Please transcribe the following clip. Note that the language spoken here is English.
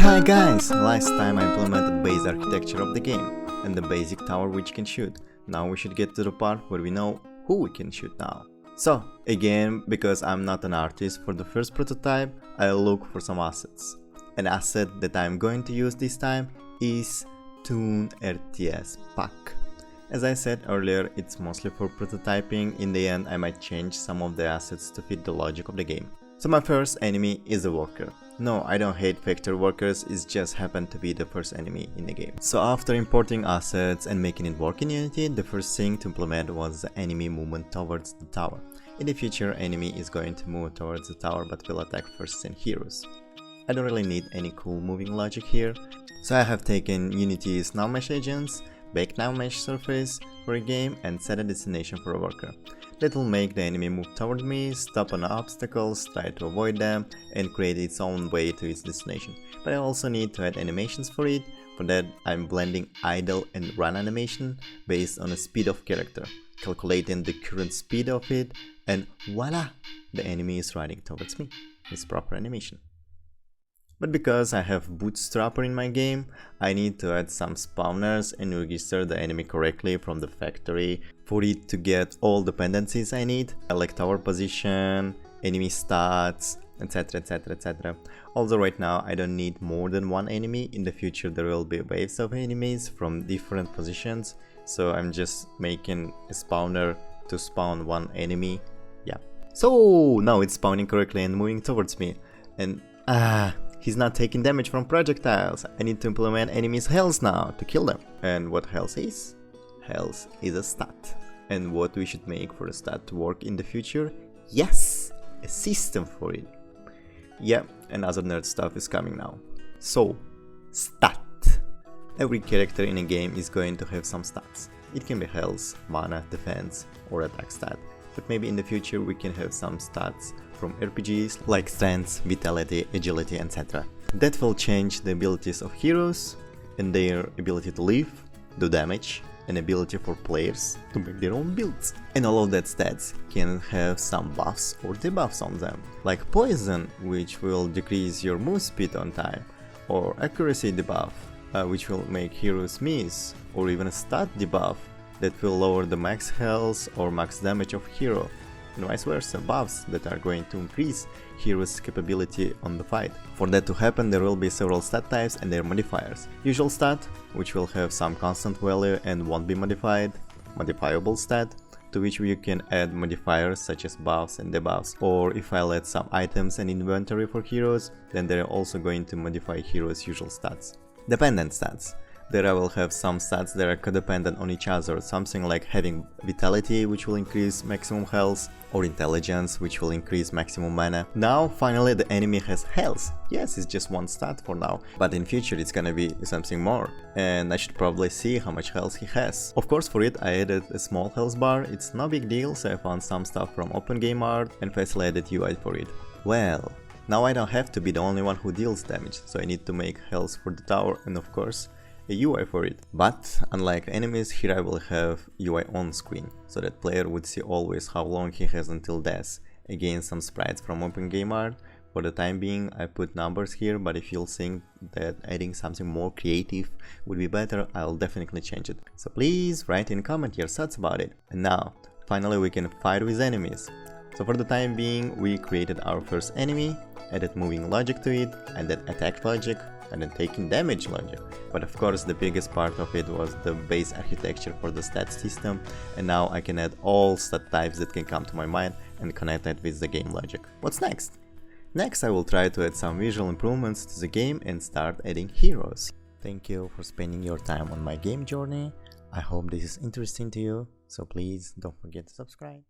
Hi guys! Last time I implemented base architecture of the game and the basic tower which can shoot. Now we should get to the part where we know who we can shoot now. So again, because I'm not an artist, for the first prototype I'll look for some assets. An asset that I'm going to use this time is Toon RTS Pack. As I said earlier, it's mostly for prototyping. In the end I might change some of the assets to fit the logic of the game. So my first enemy is a worker. No, I don't hate vector workers, it just happened to be the first enemy in the game. So after importing assets and making it work in Unity, the first thing to implement was the enemy movement towards the tower. In the future, enemy is going to move towards the tower but will attack first and heroes. I don't really need any cool moving logic here, so I have taken Unity's NowMesh agents, baked NowMesh surface for a game and set a destination for a worker. That will make the enemy move toward me, stop on obstacles, try to avoid them, and create its own way to its destination. But I also need to add animations for it. For that I'm blending idle and run animation based on the speed of character, calculating the current speed of it, and voila! The enemy is riding towards me. It's proper animation. But because I have Bootstrapper in my game, I need to add some spawners and register the enemy correctly from the factory for it to get all dependencies I need, like tower position, enemy stats, etc, etc, etc. Also right now I don't need more than one enemy. In the future there will be waves of enemies from different positions, so I'm just making a spawner to spawn one enemy. Yeah. So now it's spawning correctly and moving towards me, and he's not taking damage from projectiles. I need to implement enemies' health now to kill them. And what health is? Health is a stat. And what we should make for a stat to work in the future? Yes! A system for it. Yeah, and other nerd stuff is coming now. So, stat. Every character in a game is going to have some stats. It can be health, mana, defense, or attack stat. But maybe in the future we can have some stats from RPGs like strength, vitality, agility, etc. That will change the abilities of heroes and their ability to live, do damage, and ability for players to make their own builds. And all of that stats can have some buffs or debuffs on them, like poison, which will decrease your move speed on time, or accuracy debuff, which will make heroes miss, or even a stat debuff that will lower the max health or max damage of hero, and vice versa, buffs that are going to increase hero's capability on the fight. For that to happen, there will be several stat types and their modifiers. Usual stat, which will have some constant value and won't be modified. Modifiable stat, to which you can add modifiers such as buffs and debuffs. Or if I'll add some items and inventory for heroes, then they're also going to modify heroes' usual stats. Dependent stats. There I will have some stats that are codependent on each other, something like having vitality, which will increase maximum health, or intelligence, which will increase maximum mana. Now finally the enemy has health. Yes, it's just one stat for now, but in future it's gonna be something more, and I should probably see how much health he has. Of course for it I added a small health bar. It's no big deal, so I found some stuff from OpenGameArt and facilitated added UI for it. Well, now I don't have to be the only one who deals damage, so I need to make health for the tower and of course a UI for it. But unlike enemies, here I will have UI on screen, so that player would see always how long he has until death. Again, some sprites from OpenGameArt. For the time being I put numbers here, but if you'll think that adding something more creative would be better, I'll definitely change it. So please write in comment your thoughts about it. And now, finally we can fight with enemies. So for the time being we created our first enemy, added moving logic to it, and then attack logic, and then taking damage logic. But of course the biggest part of it was the base architecture for the stat system, and now I can add all stat types that can come to my mind and connect that with the game logic. What's next? Next I will try to add some visual improvements to the game and start adding heroes. Thank you for spending your time on my game journey. I hope this is interesting to you, so please don't forget to subscribe.